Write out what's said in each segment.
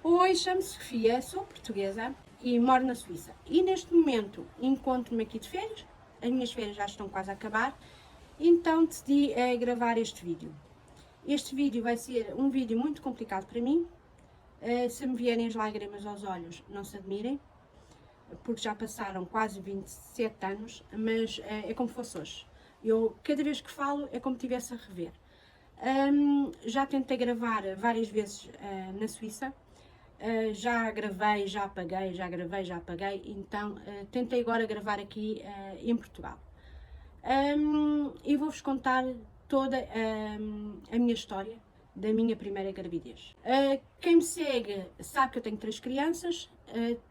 Oi, chamo-me Sofia, sou portuguesa e moro na Suíça. E neste momento encontro-me aqui de férias, as minhas férias já estão quase a acabar, então decidi gravar este vídeo. Este vídeo vai ser um vídeo muito complicado para mim. Se me vierem as lágrimas aos olhos, não se admirem, porque já passaram quase 27 anos, mas é como fosse hoje. Eu, cada vez que falo, é como se estivesse a rever. Já tentei gravar várias vezes na Suíça. Já gravei, já apaguei, já gravei, já apaguei, então tentei agora gravar aqui em Portugal. E vou-vos contar toda a minha história da minha primeira gravidez. Quem me segue sabe que eu tenho 3 crianças,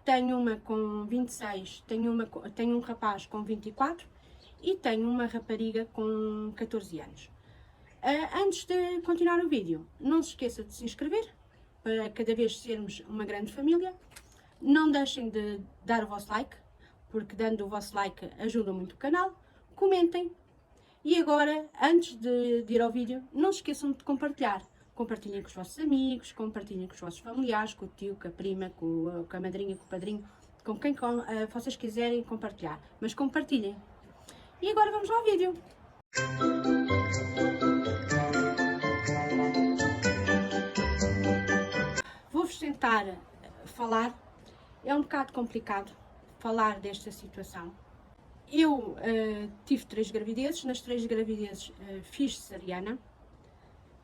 tenho uma com 26, tenho um rapaz com 24 e tenho uma rapariga com 14 anos. Antes de continuar o vídeo, não se esqueça de se inscrever, para cada vez sermos uma grande família. Não deixem de dar o vosso like, porque dando o vosso like ajuda muito o canal. Comentem. E agora, antes de ir ao vídeo, não se esqueçam de compartilhar. Compartilhem com os vossos amigos, compartilhem com os vossos familiares, com o tio, com a prima, com a madrinha, com o padrinho, com quem vocês quiserem compartilhar. Mas compartilhem. E agora vamos ao vídeo. Vou-vos tentar falar, é um bocado complicado falar desta situação. Eu tive 3 gravidezes, nas 3 gravidezes fiz cesariana.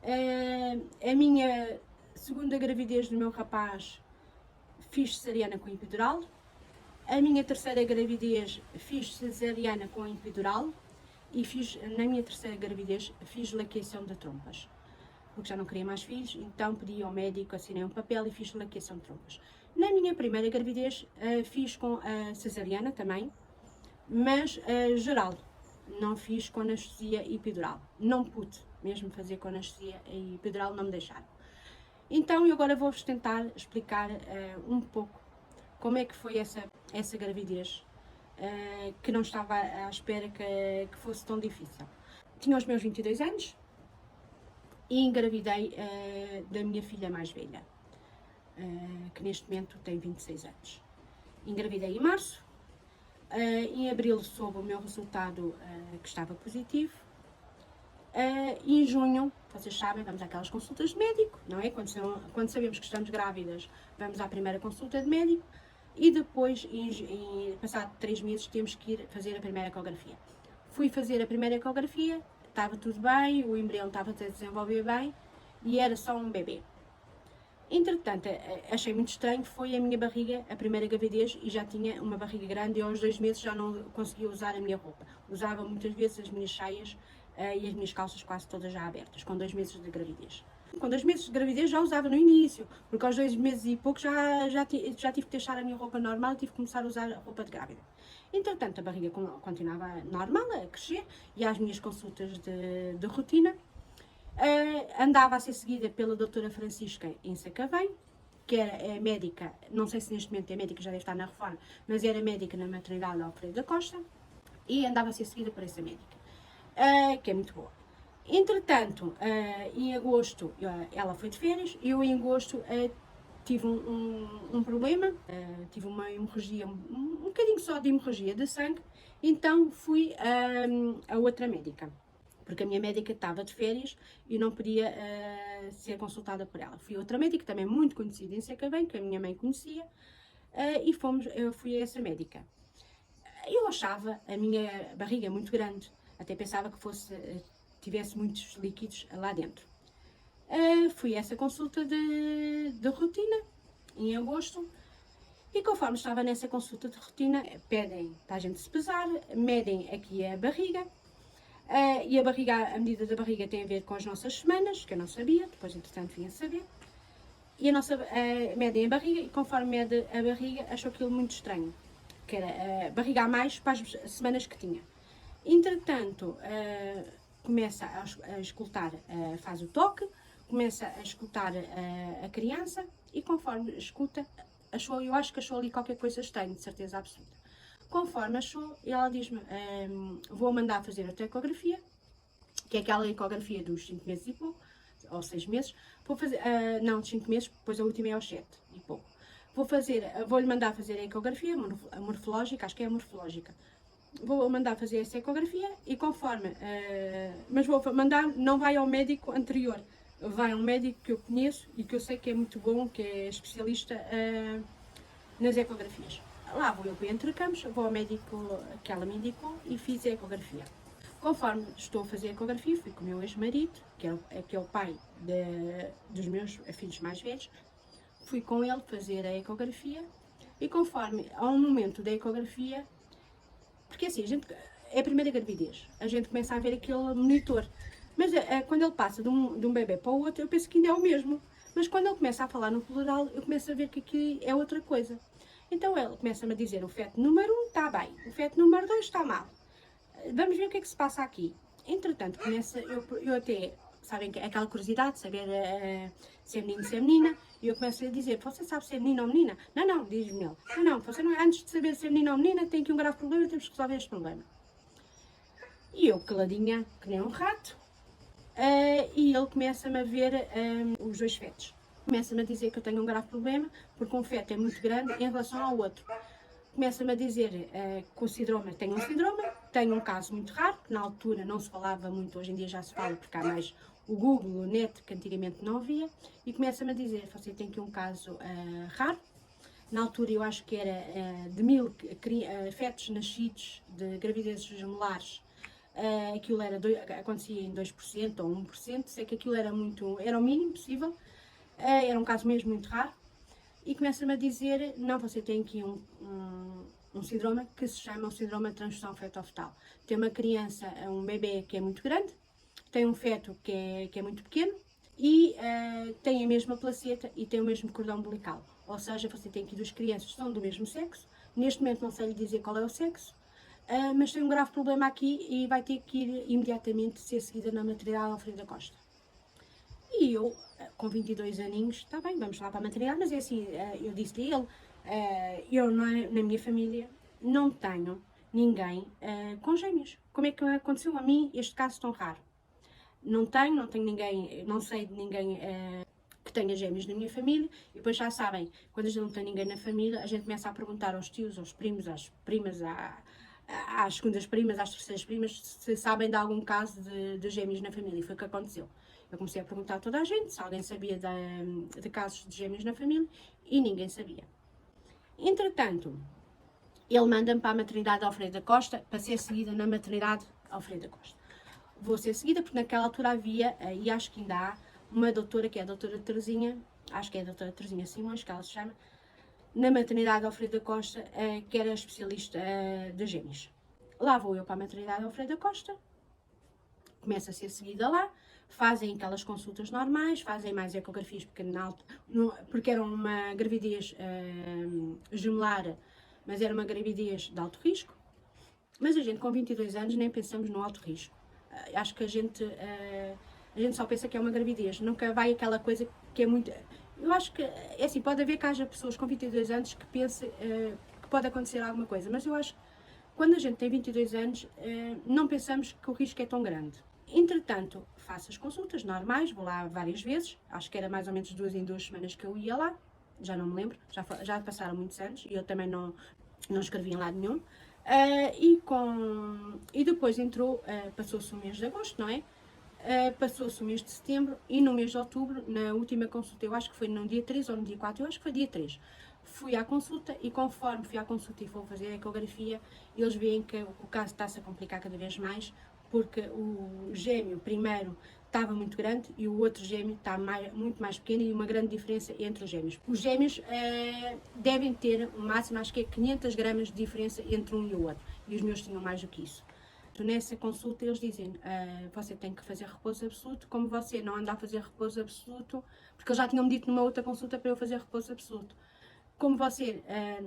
A minha segunda gravidez do meu rapaz fiz cesariana com epidural. A minha terceira gravidez fiz cesariana com epidural. E na minha terceira gravidez fiz laqueação de trompas, porque já não queria mais filhos, então pedi ao médico, assinei um papel e fiz laqueação de trompas. Na minha primeira gravidez fiz com a cesariana também, mas geral, não fiz com anestesia epidural. Não pude mesmo fazer com anestesia epidural, não me deixaram. Então eu agora vou-vos tentar explicar um pouco como é que foi essa gravidez, que não estava à espera que fosse tão difícil. Tinha os meus 22 anos e engravidei da minha filha mais velha, que neste momento tem 26 anos. Engravidei em março, em abril soube o meu resultado que estava positivo, e em junho, vocês sabem, vamos àquelas consultas de médico, não é? Quando sabemos que estamos grávidas, vamos à primeira consulta de médico e depois, passado 3 meses, temos que ir fazer a primeira ecografia. Fui fazer a primeira ecografia, estava tudo bem, o embrião estava a desenvolver bem e era só um bebê. Entretanto, achei muito estranho, foi a minha barriga, a primeira gravidez, e já tinha uma barriga grande e aos 2 meses já não conseguia usar a minha roupa. Usava muitas vezes as minhas saias e as minhas calças quase todas já abertas, com 2 meses de gravidez. Com 2 meses de gravidez já usava no início, porque aos 2 meses e pouco já tive que deixar a minha roupa normal e tive que começar a usar a roupa de grávida. Entretanto, a barriga continuava normal, a crescer, e às minhas consultas de rotina. Andava a ser seguida pela doutora Francisca em Sacavém, que era médica, não sei se neste momento é médica, já deve estar na reforma, mas era médica na maternidade Alfredo da Costa, e andava a ser seguida por essa médica, que é muito boa. Entretanto, em agosto, ela foi de férias, e eu em agosto tive um problema, tive uma hemorragia, um bocadinho só de hemorragia de sangue, então fui a outra médica, porque a minha médica estava de férias e não podia ser consultada por ela. Fui a outra médica, também muito conhecida em Sacavém, que a minha mãe conhecia, e eu fui a essa médica. Eu achava a minha barriga muito grande, até pensava que tivesse muitos líquidos lá dentro. Fui a essa consulta de rotina, em agosto, e conforme estava nessa consulta de rotina, pedem para a gente se pesar, medem aqui a barriga, e a medida da barriga tem a ver com as nossas semanas, que eu não sabia, depois entretanto vim a saber, e medem a barriga, e conforme mede a barriga, achou aquilo muito estranho, que era a barriga a mais para as semanas que tinha. Entretanto, começa a escutar, faz o toque, começa a escutar a criança, e conforme escuta, eu acho que achou ali qualquer coisa estranha, de certeza absoluta. Conforme achou, ela diz-me, vou mandar fazer outra ecografia, que é aquela ecografia dos 5 meses e pouco, ou 6 meses, vou fazer, não, 5 meses, depois a última é aos 7 e pouco. Vou-lhe mandar fazer a ecografia, a morfológica, acho que é a morfológica. Vou mandar fazer essa ecografia e conforme, mas vou mandar, não vai ao médico anterior, vai a um médico que eu conheço e que eu sei que é muito bom, que é especialista nas ecografias. Lá vou eu para Entre Campos, vou ao médico que ela me indicou e fiz a ecografia. Conforme estou a fazer a ecografia, fui com o meu ex-marido, que é o pai dos meus filhos mais velhos, fui com ele fazer a ecografia e conforme ao momento da ecografia, porque assim, é a primeira gravidez, a gente começa a ver aquele monitor, mas quando ele passa de um bebê para o outro, eu penso que ainda é o mesmo, mas quando ele começa a falar no plural, eu começo a ver que aqui é outra coisa. Então ele começa-me a dizer, o feto número 1 está bem, o feto número 2 está mal, vamos ver o que é que se passa aqui. Entretanto, eu até, sabem, aquela curiosidade de saber se é menino, se é menina, e eu começo a dizer, você sabe se é menino ou menina? Não, não, diz-me ele. Não, você não, antes de saber se é menino ou menina, tem aqui um grave problema, temos que resolver este problema. E eu, caladinha, que nem um rato, e ele começa-me a ver os dois fetos. Começa-me a dizer que eu tenho um grave problema, porque um feto é muito grande em relação ao outro. Começa-me a dizer que o síndrome, tenho um caso muito raro, que na altura não se falava muito, hoje em dia já se fala, porque há mais o Google, o net, que antigamente não havia, e começa-me a dizer, você tem aqui um caso raro, na altura eu acho que era de 1000 fetos nascidos de gravidezes gemelares, aquilo acontecia em 2% ou 1%, sei que aquilo era o mínimo possível, era um caso mesmo muito raro, e começa-me a dizer, não, você tem aqui um síndrome que se chama o síndrome de transfusão feto-fetal. Tem uma criança, um bebê que é muito grande, tem um feto que é muito pequeno e tem a mesma placenta e tem o mesmo cordão umbilical. Ou seja, você tem aqui duas crianças que são do mesmo sexo, neste momento não sei lhe dizer qual é o sexo, mas tem um grave problema aqui e vai ter que ir imediatamente ser seguida na maternidade Alfredo da Costa. E eu, com 22 aninhos, está bem, vamos lá para a maternidade, mas é assim, eu disse-lhe a ele, eu na minha família não tenho ninguém com gêmeos. Como é que aconteceu a mim este caso tão raro? Não tenho ninguém, não sei de ninguém que tenha gêmeos na minha família, e depois já sabem, quando a gente não tem ninguém na família, a gente começa a perguntar aos tios, aos primos, às primas, às segundas primas, às terceiras primas, se sabem de algum caso de gêmeos na família, e foi o que aconteceu. Eu comecei a perguntar a toda a gente se alguém sabia de casos de gêmeos na família, e ninguém sabia. Entretanto, ele manda-me para a maternidade Alfredo da Costa, para ser seguida na maternidade Alfredo da Costa. Vou ser seguida porque naquela altura havia, e acho que ainda há, uma doutora, que é a doutora Terezinha, acho que é a doutora Terezinha Simões, que ela se chama, na maternidade Alfredo da Costa, que era especialista de gêmeos. Lá vou eu para a maternidade Alfredo da Costa, começo a ser seguida lá, fazem aquelas consultas normais, fazem mais ecografias, porque era uma gravidez gemelar, mas era uma gravidez de alto risco. Mas a gente com 22 anos nem pensamos no alto risco. Acho que a gente só pensa que é uma gravidez, nunca vai aquela coisa que é muito... Eu acho que, é assim, pode haver que haja pessoas com 22 anos que pensem que pode acontecer alguma coisa, mas eu acho que quando a gente tem 22 anos, não pensamos que o risco é tão grande. Entretanto, faço as consultas normais, vou lá várias vezes, acho que era mais ou menos 2 em 2 semanas que eu ia lá, já não me lembro, já passaram muitos anos e eu também não escrevi em lado nenhum. E depois passou-se o mês de agosto, não é? Passou-se o mês de setembro e no mês de outubro, na última consulta, eu acho que foi no dia 3 ou no dia 4, eu acho que foi dia 3, fui à consulta e conforme fui à consulta e vou fazer a ecografia, eles veem que o caso está-se a complicar cada vez mais, porque o gêmeo primeiro estava muito grande e o outro gêmeo está muito mais pequeno e uma grande diferença entre os gêmeos. Os gêmeos devem ter o máximo, acho que é 500 gramas de diferença entre um e o outro, e os meus tinham mais do que isso. Nessa consulta eles dizem, você tem que fazer repouso absoluto, como você não anda a fazer repouso absoluto, porque eles já tinham-me dito numa outra consulta para eu fazer repouso absoluto, como você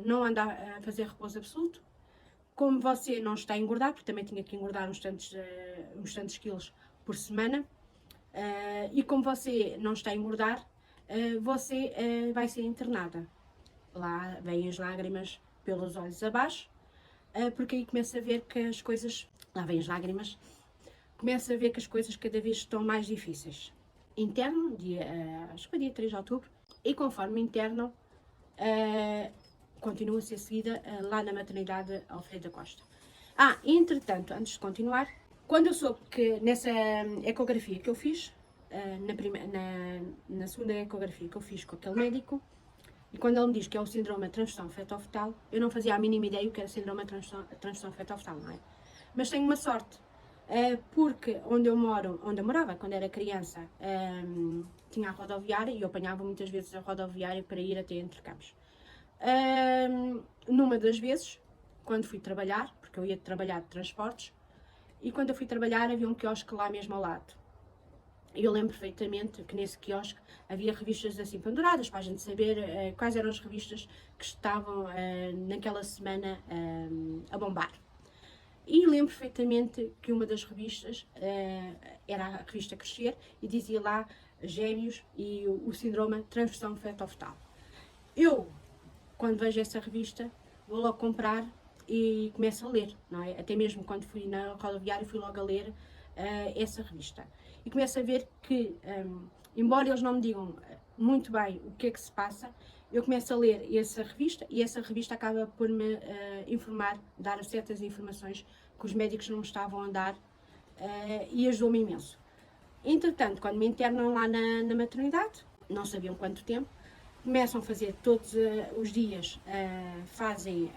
não anda a fazer repouso absoluto, como você não está a engordar, porque também tinha que engordar uns tantos quilos por semana, e como você não está a engordar, você vai ser internada. Lá vêm as lágrimas pelos olhos abaixo, porque aí começa a ver que as coisas, lá vêm as lágrimas, começa a ver que as coisas cada vez estão mais difíceis. internam, acho que foi dia 3 de outubro, e conforme internam, continua a ser seguida lá na maternidade Alfredo da Costa. Entretanto, antes de continuar, quando eu soube que nessa ecografia que eu fiz, na segunda ecografia que eu fiz com aquele médico, e quando ele me diz que é o síndrome de transfusão feto-fetal, eu não fazia a mínima ideia o que era síndrome de transfusão feto-fetal, não é? Mas tenho uma sorte, porque onde eu morava quando era criança, tinha a rodoviária e eu apanhava muitas vezes a rodoviária para ir até Entre Campos. Numa das vezes, quando fui trabalhar, porque eu ia trabalhar de transportes, e quando eu fui trabalhar havia um quiosque lá mesmo ao lado. Eu lembro perfeitamente que nesse quiosque havia revistas assim penduradas para a gente saber quais eram as revistas que estavam naquela semana a bombar. E lembro perfeitamente que uma das revistas era a revista Crescer e dizia lá Gêmeos e o síndrome de transfusão feto-fetal. Eu, quando vejo essa revista, vou logo comprar e começo a ler, não é? Até mesmo quando fui na rodoviária fui logo a ler essa revista. E começo a ver que, embora eles não me digam muito bem o que é que se passa, eu começo a ler essa revista e essa revista acaba por me informar, dar certas informações que os médicos não me estavam a dar e ajudou-me imenso. Entretanto, quando me internam lá na maternidade, não sabiam quanto tempo, começam a fazer todos os dias, fazem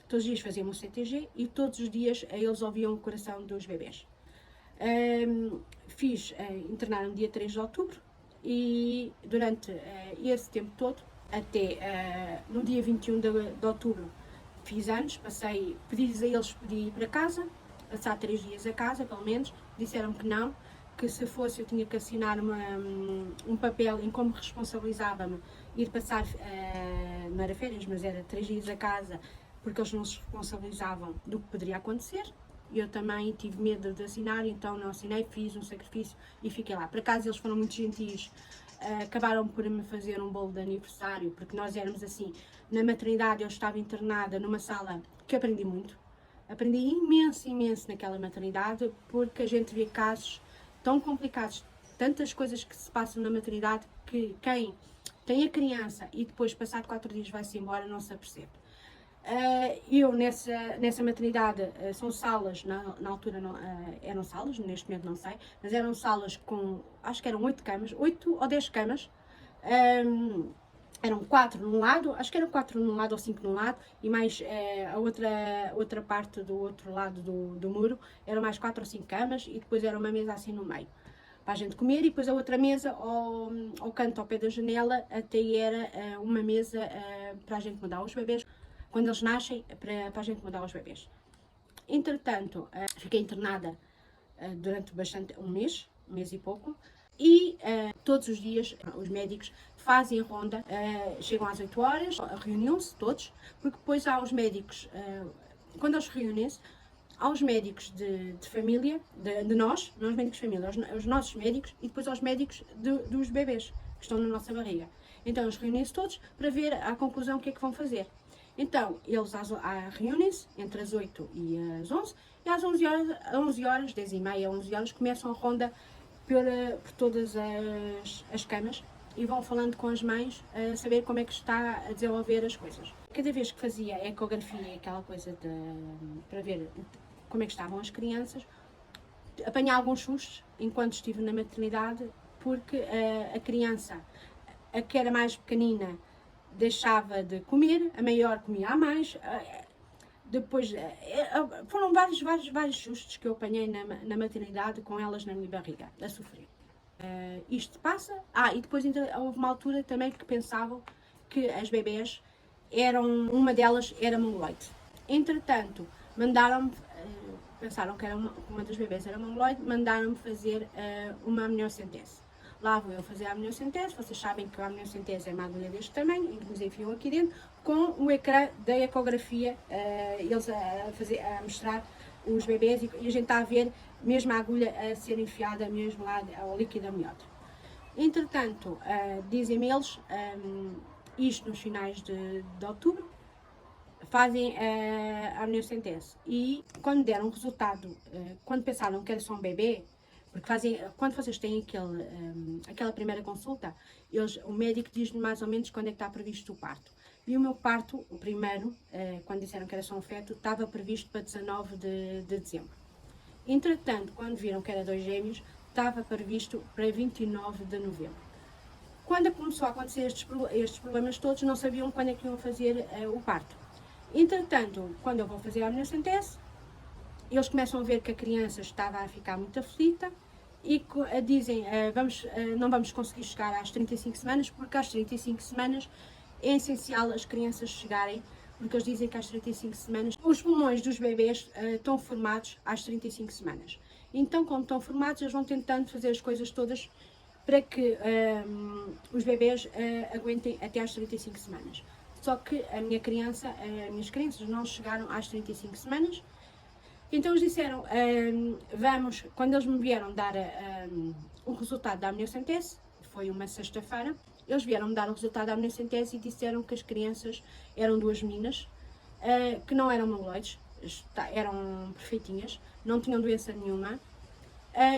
todos os dias faziam um CTG e todos os dias eles ouviam o coração dos bebés. Internaram no dia 3 de outubro e durante esse tempo todo, até no dia 21 de outubro, fiz anos, pedi-lhes a eles para ir para casa, passar 3 dias a casa, pelo menos, disseram que não, que se fosse eu tinha que assinar um papel em como responsabilizava-me ir passar, não era férias, mas era 3 dias a casa, porque eles não se responsabilizavam do que poderia acontecer. Eu também tive medo de assinar, então não assinei, fiz um sacrifício e fiquei lá. Por acaso eles foram muito gentis, acabaram por me fazer um bolo de aniversário, porque nós éramos assim, na maternidade eu estava internada numa sala que aprendi muito. Aprendi imenso, imenso naquela maternidade, porque a gente vê casos tão complicados, tantas coisas que se passam na maternidade, que quem tem a criança e depois, passado 4 dias, vai-se embora, não se apercebe. Eu nessa maternidade, são salas, na altura não, eram salas, neste momento não sei, mas eram salas com, acho que eram 8 camas, 8 ou 10 camas, eram 4 num lado, acho que eram 4 num lado ou 5 num lado, e mais a outra parte do outro lado do muro, eram mais 4 ou 5 camas, e depois era uma mesa assim no meio, para a gente comer, e depois a outra mesa ao canto, ao pé da janela, até era uma mesa para a gente mudar os bebês, quando eles nascem, para a gente mudar os bebês. Entretanto, fiquei internada durante um mês e pouco, e todos os dias os médicos fazem a ronda, chegam às 8 horas, reuniam-se todos, porque depois há os médicos, quando eles reúnem-se, há os médicos de família, de nós, não os médicos de família, os nossos médicos, e depois aos médicos dos bebês que estão na nossa barriga. Então eles reúnem-se todos para ver à conclusão o que é que vão fazer. Então, eles reúnem-se entre as 8 e as 11, e às 11 horas, 10 e meia, 11 horas, começam a ronda por todas as camas e vão falando com as mães a saber como é que está a desenvolver as coisas. Cada vez que fazia a ecografia, aquela coisa para ver como é que estavam as crianças, apanhei alguns sustos enquanto estive na maternidade, porque a criança, a que era mais pequenina, deixava de comer, a maior comia a mais. Depois foram vários sustos que eu apanhei na maternidade com elas na minha barriga, a sofrer. Isto passa. E depois houve uma altura também que pensavam que as bebés uma delas era mongoloide. Entretanto, mandaram-me, pensaram que uma das bebés era mongoloide, mandaram-me fazer uma amniocentese. Lá vou eu fazer a amniocentese, vocês sabem que a amniocentese é uma agulha deste tamanho, e nos enfiam aqui dentro, com o ecrã da ecografia, eles a mostrar os bebés, e a gente está a ver mesmo a agulha a ser enfiada mesmo lá ao líquido amniótico. Entretanto, dizem-me eles, isto nos finais de outubro, fazem a amniocentese. E quando deram o resultado, quando pensaram que era só um bebê, porque quando vocês têm aquela primeira consulta, o médico diz-lhe mais ou menos quando é que está previsto o parto. E o meu parto, o primeiro, quando disseram que era só um feto, estava previsto para 19 de dezembro. Entretanto, quando viram que era 2 gêmeos, estava previsto para 29 de novembro. Quando começou a acontecer estes problemas todos, não sabiam quando é que iam fazer o parto. Entretanto, quando eu vou fazer a amniocentese, eles começam a ver que a criança estava a ficar muito aflita e dizem não vamos conseguir chegar às 35 semanas, porque às 35 semanas é essencial as crianças chegarem, porque eles dizem que às 35 semanas os pulmões dos bebês estão formados às 35 semanas. Então, como estão formados, eles vão tentando fazer as coisas todas para que os bebês aguentem até às 35 semanas. Só que as minhas crianças não chegaram às 35 semanas. Então eles disseram, quando eles me vieram dar o resultado da amniocentese, foi uma sexta-feira, eles vieram me dar o resultado da amniocentese e disseram que as crianças eram 2 meninas, que não eram mongoloides, eram perfeitinhas, não tinham doença nenhuma,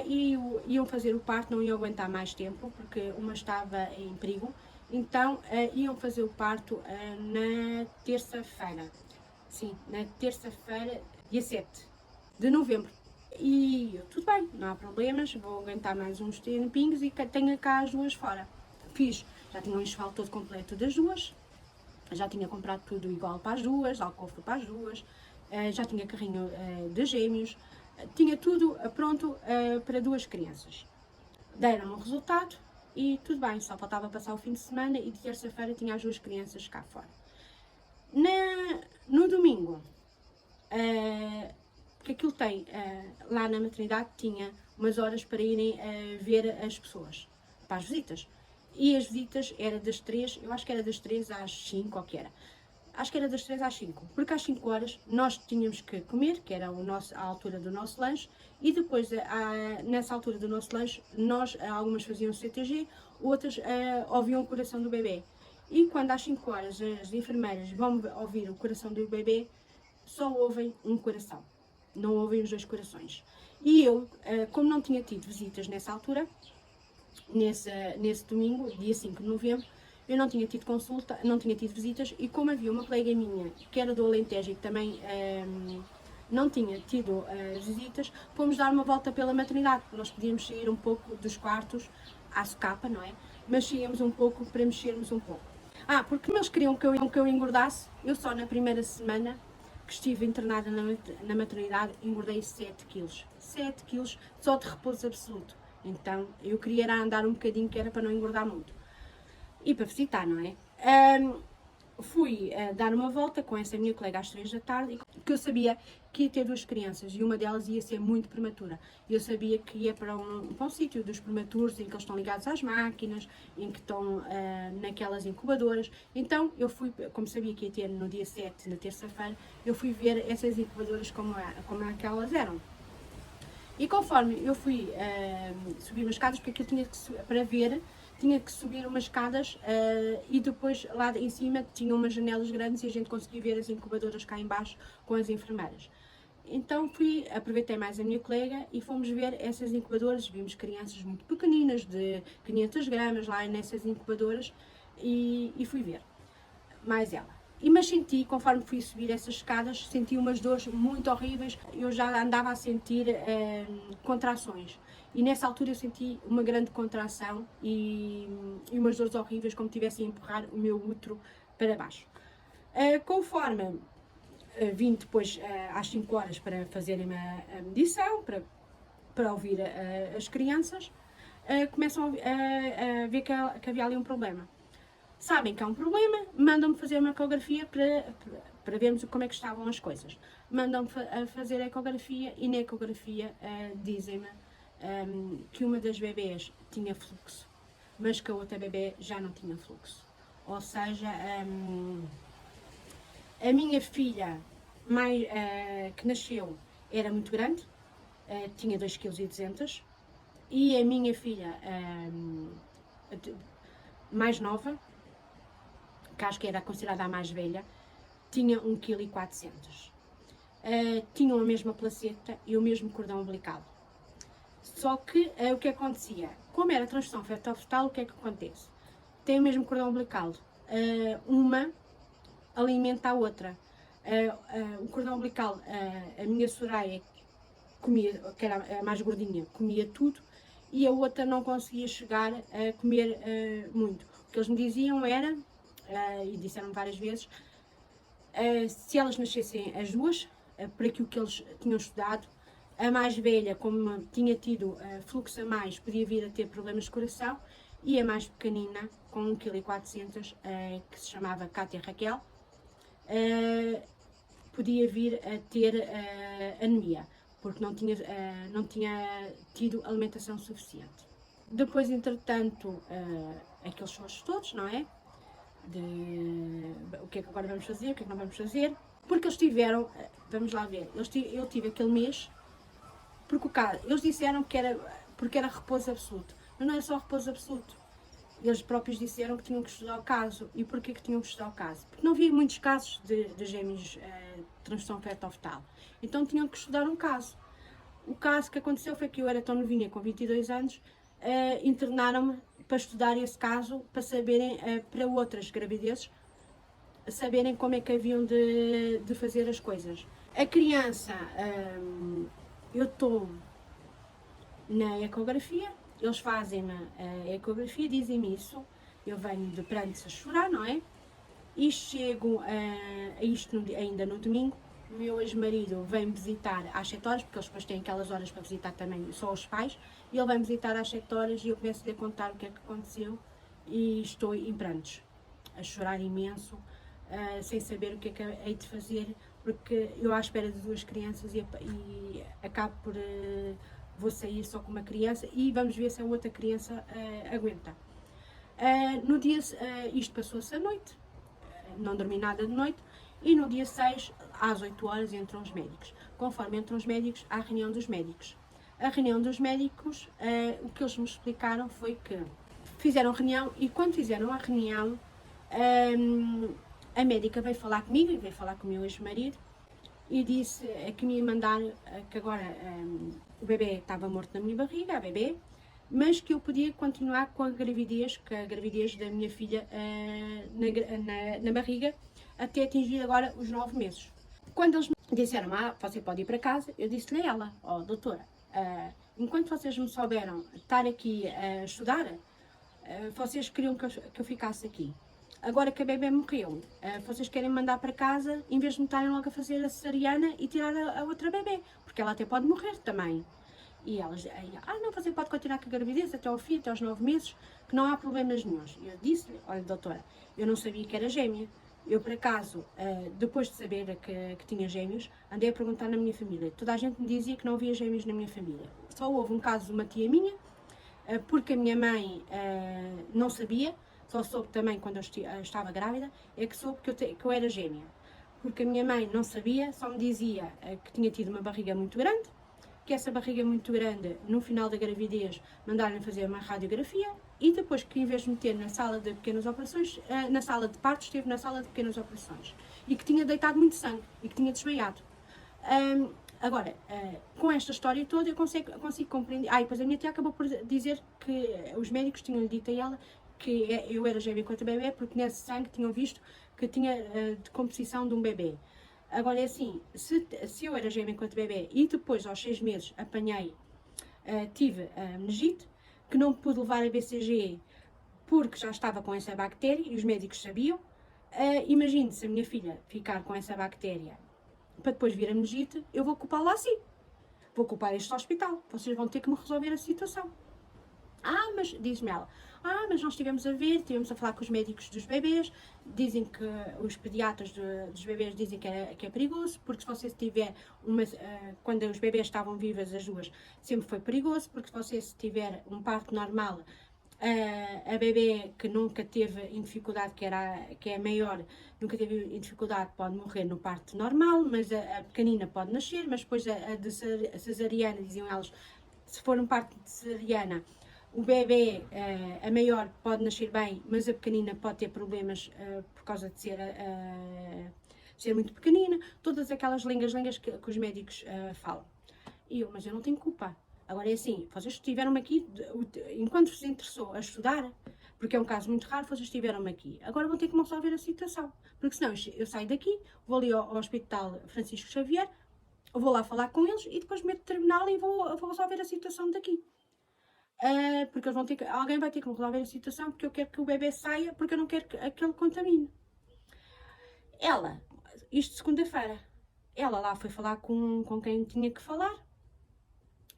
e iam fazer o parto, não iam aguentar mais tempo, porque uma estava em perigo, então iam fazer o parto na terça-feira, sim, na terça-feira, dia 7 de novembro. E eu, tudo bem, não há problemas, vou aguentar mais uns tempinhos e tenho cá as duas fora. Já tinha um enxoval todo completo das duas, já tinha comprado tudo igual para as duas, alcofre para as duas, já tinha carrinho de gêmeos, tinha tudo pronto para 2 crianças. Deram-me o resultado e tudo bem, só faltava passar o fim de semana e de terça-feira tinha as 2 crianças cá fora. No domingo, porque aquilo tem, lá na maternidade tinha umas horas para irem ver as pessoas, para as visitas. E as visitas era das 3, eu acho que era das 3 às 5, ou que era. Acho que era das 3 às 5, porque às 5 horas nós tínhamos que comer, que era a altura do nosso lanche, e depois, nessa altura do nosso lanche, algumas faziam CTG, outras ouviam o coração do bebê. E quando às 5 horas as enfermeiras vão ouvir o coração do bebê, só ouvem um coração, não ouvem os 2 corações. E eu, como não tinha tido visitas nessa altura, nesse domingo, dia 5 de novembro, eu não tinha tido consulta, não tinha tido visitas, e como havia uma colega minha que era do Alentejo e que também não tinha tido visitas, fomos dar uma volta pela maternidade. Nós podíamos sair um pouco dos quartos à socapa, não é? Mas saíamos um pouco para mexermos um pouco. Porque eles queriam que eu engordasse, eu só na primeira semana que estive internada na maternidade engordei 7 quilos. 7 quilos só de repouso absoluto. Então eu queria andar um bocadinho, que era para não engordar muito. E para visitar, não é? Fui dar uma volta com essa minha colega às 3 da tarde, que eu sabia que ia ter 2 crianças e uma delas ia ser muito prematura. Eu sabia que ia para um sítio dos prematuros, em que eles estão ligados às máquinas, em que estão naquelas incubadoras. Então eu fui, como sabia que ia ter no dia 7, na terça-feira, eu fui ver essas incubadoras como aquelas eram. E conforme eu fui subir umas escadas, porque aquilo para ver, tinha que subir umas escadas e depois lá em cima tinha umas janelas grandes e a gente conseguia ver as incubadoras cá em baixo com as enfermeiras. Então aproveitei mais a minha colega e fomos ver essas incubadoras, vimos crianças muito pequeninas, de 500 gramas lá nessas incubadoras, e fui ver mais ela. Mas senti, conforme fui subir essas escadas, senti umas dores muito horríveis. Eu já andava a sentir contrações. E nessa altura eu senti uma grande contração e umas dores horríveis, como se tivessem a empurrar o meu útero para baixo. Conforme vim depois às 5 horas para fazerem a medição, para ouvir as crianças, começam a ver que havia ali um problema. Sabem que há um problema, mandam-me fazer uma ecografia para vermos como é que estavam as coisas. Mandam-me fazer a ecografia e na ecografia dizem-me que uma das bebês tinha fluxo, mas que a outra bebê já não tinha fluxo. Ou seja, a minha filha que nasceu era muito grande, tinha 2,2 kg, e a minha filha mais nova, que acho que era considerada a mais velha, tinha 1,4 kg. Tinham a mesma placenta e o mesmo cordão umbilical. Só que o que acontecia? Como era transfusão fetal-fetal, o que é que acontece? Tem o mesmo cordão umbilical. Uma alimenta a outra. O cordão umbilical, a minha Soraya comia, que era a mais gordinha, comia tudo, e a outra não conseguia chegar a comer muito. O que eles me diziam era, e disseram várias vezes, se elas nascessem as duas, por aquilo que eles tinham estudado, a mais velha, como tinha tido fluxo a mais, podia vir a ter problemas de coração, e a mais pequenina, com 1,4 kg, que se chamava Cátia Raquel, podia vir a ter anemia, porque não tinha tido alimentação suficiente. Depois, entretanto, aqueles sons todos, não é? O que é que agora vamos fazer, o que é que não vamos fazer, porque eles tiveram, vamos lá ver, eu tive aquele mês, porque eles disseram que era porque era repouso absoluto, mas não é só repouso absoluto. Eles próprios disseram que tinham que estudar o caso. E porquê que tinham que estudar o caso? Porque não havia muitos casos de gêmeos de transfusão fetal-fetal. Então tinham que estudar um caso. O caso que aconteceu foi que eu era tão novinha, com 22 anos, internaram-me para estudar esse caso, para saberem, para outras gravidezes, saberem como é que haviam de fazer as coisas. A criança, eu estou na ecografia, eles fazem-me a ecografia, dizem-me isso, eu venho de prantos a chorar, não é? E chego a isto ainda no domingo. O meu ex-marido vem visitar às 7 horas, porque eles depois têm aquelas horas para visitar também só os pais, e ele vem visitar às 7 horas e eu começo-lhe a contar o que é que aconteceu e estou em prantos, a chorar imenso, sem saber o que é que hei de fazer, porque eu à espera de duas crianças e acabo por... vou sair só com uma criança e vamos ver se a outra criança aguenta. No dia, isto passou-se à noite, não dormi nada de noite, e no dia 6, às 8 horas, entram os médicos. Conforme entram os médicos, há a reunião dos médicos. A reunião dos médicos, o que eles me explicaram foi que fizeram reunião, e quando fizeram a reunião, a médica veio falar comigo e veio falar com o meu ex-marido, e disse que me ia mandar, que agora o bebê estava morto na minha barriga, a bebê, mas que eu podia continuar com a gravidez da minha filha na barriga, até atingir agora os 9 meses. Quando eles me disseram, você pode ir para casa, eu disse-lhe a ela, doutora, enquanto vocês me souberam estar aqui a estudar, vocês queriam que eu ficasse aqui. Agora que a bebê morreu, vocês querem me mandar para casa, em vez de me estarem logo a fazer a cesariana e tirar a outra bebê, porque ela até pode morrer também. E elas, não, você pode continuar com a gravidez até ao fim, até aos 9 meses, que não há problemas nenhuns. Eu disse-lhe, olha doutora, eu não sabia que era gêmea. Eu, por acaso, depois de saber que tinha gêmeos, andei a perguntar na minha família. Toda a gente me dizia que não havia gêmeos na minha família. Só houve um caso de uma tia minha, porque a minha mãe não sabia, só soube também quando eu estava grávida, é que soube que eu era gêmea. Porque a minha mãe não sabia, só me dizia que tinha tido uma barriga muito grande, que essa barriga muito grande, no final da gravidez, mandaram fazer uma radiografia, e depois que, em vez de meter na sala de pequenas operações, na sala de partos, esteve na sala de pequenas operações. E que tinha deitado muito sangue, e que tinha desmaiado. Agora, com esta história toda, eu consigo compreender. E depois a minha tia acabou por dizer que os médicos tinham dito a ela que eu era gêmea com outra bebê, porque nesse sangue tinham visto que tinha decomposição de um bebê. Agora é assim, se eu era gêmea enquanto bebê e depois aos 6 meses apanhei, tive a meningite, que não pude levar a BCG porque já estava com essa bactéria e os médicos sabiam, imagine se a minha filha ficar com essa bactéria para depois vir a meningite, eu vou culpá-la assim, vou culpar este hospital, vocês vão ter que me resolver a situação. Mas, diz-me ela, mas nós estivemos a falar com os médicos dos bebês, dizem que os pediatras dos bebês dizem que é perigoso, porque se você tiver quando os bebês estavam vivas as duas, sempre foi perigoso, porque se você tiver um parto normal, a bebê que nunca teve em dificuldade, que é maior, nunca teve em dificuldade, pode morrer no parto normal, mas a pequenina pode nascer, mas depois a de cesariana, diziam elas, se for um parto de cesariana, o bebê, a maior, pode nascer bem, mas a pequenina pode ter problemas por causa de ser ser muito pequenina, todas aquelas lengas que os médicos falam. E eu, mas eu não tenho culpa. Agora é assim, vocês estiveram-me aqui, enquanto vos interessou a estudar, porque é um caso muito raro, vocês estiveram-me aqui. Agora vão ter que me resolver a situação, porque senão eu saio daqui, vou ali ao Hospital Francisco Xavier, vou lá falar com eles e depois meto o tribunal e vou resolver a situação daqui. Porque eles vão ter que, alguém vai ter que me resolver a situação porque eu quero que o bebê saia, porque eu não quero que ele contamine. Ela, isto segunda-feira, ela lá foi falar com quem tinha que falar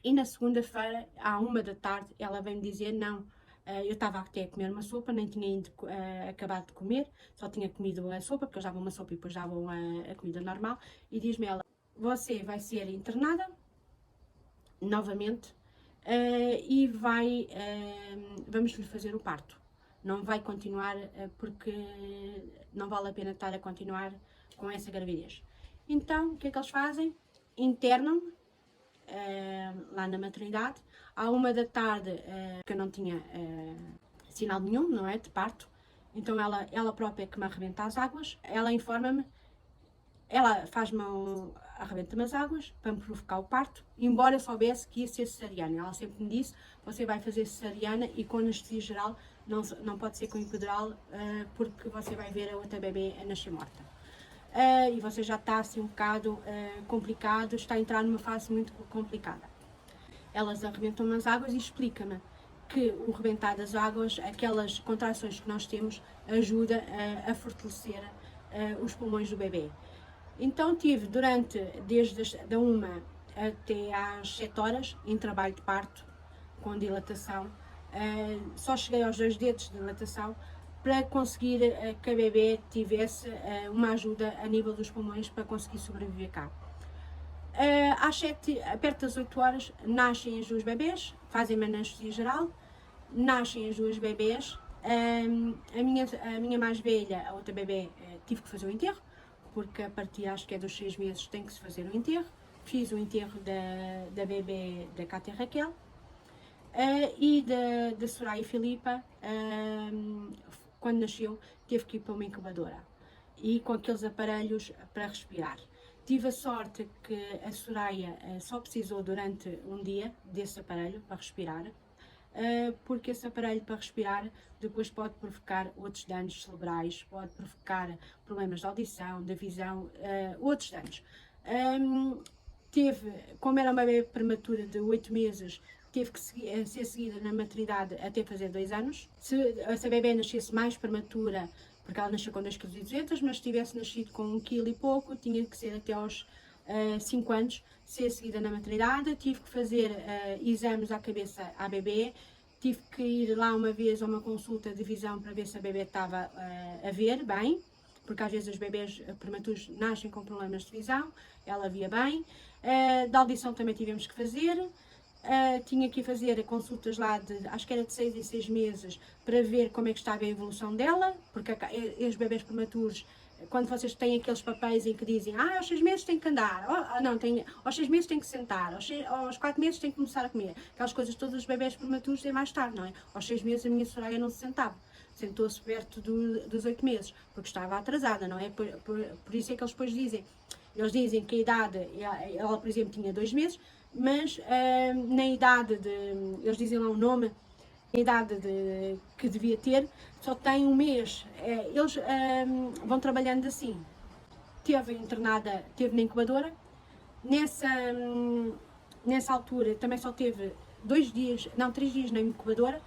e na segunda-feira, à 1 da tarde, ela veio-me dizer não. Eu estava até a comer uma sopa, nem tinha ainda acabado de comer, só tinha comido a sopa, porque eles davam uma sopa e depois davam a comida normal. E diz-me ela, você vai ser internada novamente e vamos lhe fazer o parto. Não vai continuar porque não vale a pena estar a continuar com essa gravidez. Então, o que é que eles fazem? Internam-me lá na maternidade, à 1 da tarde, que eu não tinha sinal nenhum, não é, de parto, então ela própria é que me arrebenta as águas, ela informa-me, ela arrebenta-me as águas para me provocar o parto, embora eu soubesse que ia ser cesariana. Ela sempre me disse, você vai fazer cesariana e com anestesia geral, não pode ser com epidural, porque você vai ver a outra bebê a nascer morta. E você já está assim um bocado complicado, está a entrar numa fase muito complicada. Elas arrebentam-me as águas e explica-me que o rebentar das águas, aquelas contrações que nós temos, ajuda a fortalecer os pulmões do bebê. Então tive desde da 1 até às 7 horas em trabalho de parto, com dilatação. Só cheguei aos 2 dedos de dilatação para conseguir que a bebê tivesse uma ajuda a nível dos pulmões para conseguir sobreviver cá. Perto das 8 horas, nascem as 2 bebês, fazem-me anestesia geral, nascem as 2 bebês. A minha mais velha, a outra bebê, tive que fazer o enterro, porque a partir, acho que é dos 6 meses, tem que se fazer o enterro. Fiz o enterro da bebê da Cátia Raquel e da Soraya Filipa, quando nasceu, teve que ir para uma incubadora e com aqueles aparelhos para respirar. Tive a sorte que a Soraya só precisou durante um dia desse aparelho para respirar, porque esse aparelho para respirar depois pode provocar outros danos cerebrais, pode provocar problemas de audição, de visão, outros danos. Como era uma bebê prematura de 8 meses, teve que ser seguida na maternidade até fazer 2 anos. Se a bebê nascesse mais prematura, porque ela nasceu com 2,2 kg, mas se tivesse nascido com 1 kg e pouco, tinha que ser até aos 5 anos, ser seguida na maternidade. Tive que fazer exames à cabeça à bebê, tive que ir lá uma vez a uma consulta de visão para ver se a bebê estava a ver bem, porque às vezes os bebês prematuros nascem com problemas de visão, ela via bem. Da audição também tivemos que fazer. Tinha que fazer consultas lá acho que era de 6 em 6 meses para ver como é que estava a evolução dela, porque os bebês prematuros, quando vocês têm aqueles papéis em que dizem aos 6 meses tem que andar, aos 6 meses tem que sentar, aos 4 meses tem que começar a comer, aquelas coisas todas os bebês prematuros é mais tarde, não é? Aos 6 meses a minha Soraya não se sentava, sentou-se perto dos 8 meses, porque estava atrasada, não é? Por isso é que eles depois eles dizem que a idade, ela por exemplo tinha 2 meses, mas na idade eles dizem lá um nome, a idade que devia ter, só tem 1 mês. Eles vão trabalhando assim. Teve internada, teve na incubadora, nessa altura também só teve 3 dias na incubadora.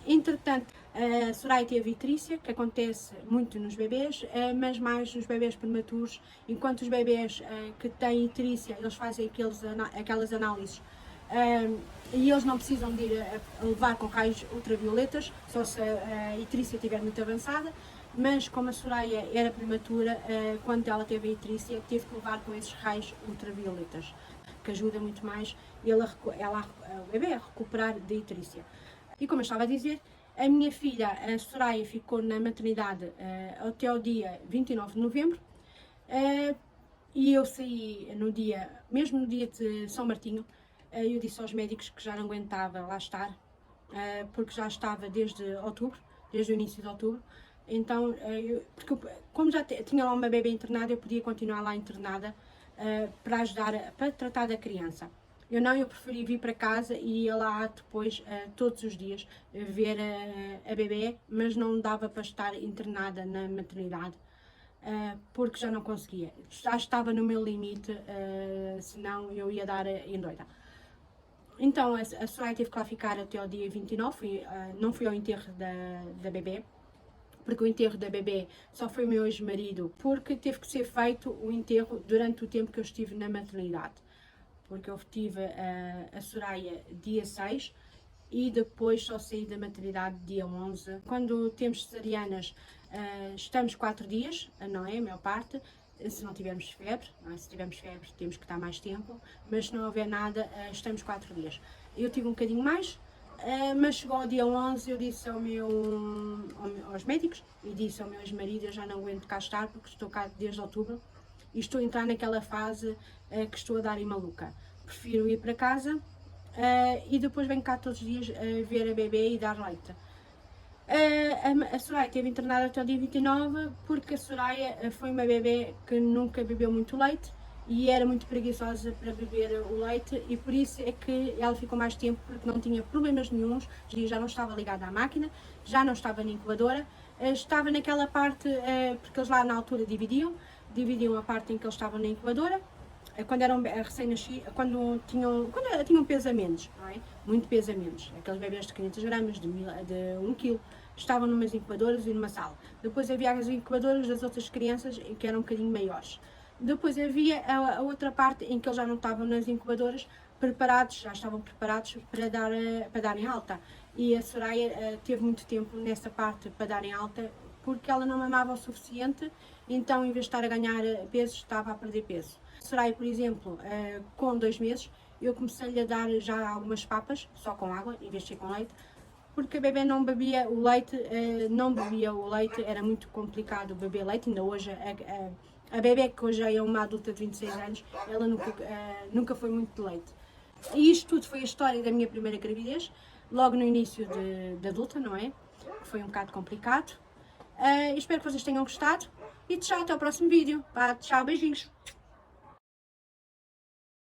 Entretanto, a Soraya teve ictrícia, que acontece muito nos bebês, mas mais nos bebês prematuros, enquanto os bebês que têm ictrícia, eles fazem aquelas análises e eles não precisam de ir a levar com raios ultravioletas, só se a ictrícia estiver muito avançada, mas como a Soraya era prematura, quando ela teve a ictrícia, teve que levar com esses raios ultravioletas, que ajuda muito mais o bebê a recuperar da ictrícia. E como eu estava a dizer, a minha filha, a Soraya, ficou na maternidade até ao dia 29 de novembro e eu saí mesmo no dia de São Martinho, eu disse aos médicos que já não aguentava lá estar, porque já estava desde outubro, desde o início de outubro, Então, como já tinha lá uma bebê internada, eu podia continuar lá internada para ajudar, para tratar da criança. Eu preferi vir para casa e ia lá depois, todos os dias, ver a bebê, mas não dava para estar internada na maternidade, porque já não conseguia. Já estava no meu limite, senão eu ia dar endoida. Então a Soraya teve que lá ficar até ao dia 29, não fui ao enterro da bebê, porque o enterro da bebê só foi o meu ex-marido, porque teve que ser feito o enterro durante o tempo que eu estive na maternidade. Porque eu tive a Soraya dia 6 e depois só saí da maternidade dia 11. Quando temos cesarianas, estamos 4 dias, não é? A maior parte, se não tivermos febre, não é? Se tivermos febre temos que estar mais tempo, mas se não houver nada, estamos 4 dias. Eu tive um bocadinho mais, mas chegou ao dia 11, eu disse aos médicos e disse ao meu ex-marido, eu já não aguento cá estar porque estou cá desde outubro e estou a entrar naquela fase que estou a dar em maluca. Prefiro ir para casa e depois venho cá todos os dias ver a bebê e dar leite. A Soraya esteve internada até o dia 29 porque a Soraya foi uma bebê que nunca bebeu muito leite e era muito preguiçosa para beber o leite e por isso é que ela ficou mais tempo porque não tinha problemas nenhuns, já não estava ligada à máquina, já não estava na incubadora, estava naquela parte, porque eles lá na altura dividiam a parte em que eles estavam na incubadora, quando eram recém-nascidos, quando tinham peso a menos, não é? Muito peso a menos, aqueles bebês de 500 gramas, de 1 kg, estavam numas incubadoras e numa sala. Depois havia as incubadoras das outras crianças que eram um bocadinho maiores. Depois havia a outra parte em que eles já não estavam nas incubadoras já estavam preparados para darem alta. E a Soraya teve muito tempo nessa parte para darem alta porque ela não mamava o suficiente, então em vez de estar a ganhar peso, estava a perder peso. A Soraya, por exemplo, com 2 meses, eu comecei-lhe a dar já algumas papas, só com água, em vez de ser com leite, porque a bebê não bebia o leite, era muito complicado beber leite, ainda hoje a bebê que hoje é uma adulta de 26 anos, ela nunca foi muito de leite. E isto tudo foi a história da minha primeira gravidez, logo no início de adulta, não é? Que foi um bocado complicado. Espero que vocês tenham gostado e tchau, até ao próximo vídeo. Tchau, beijinhos.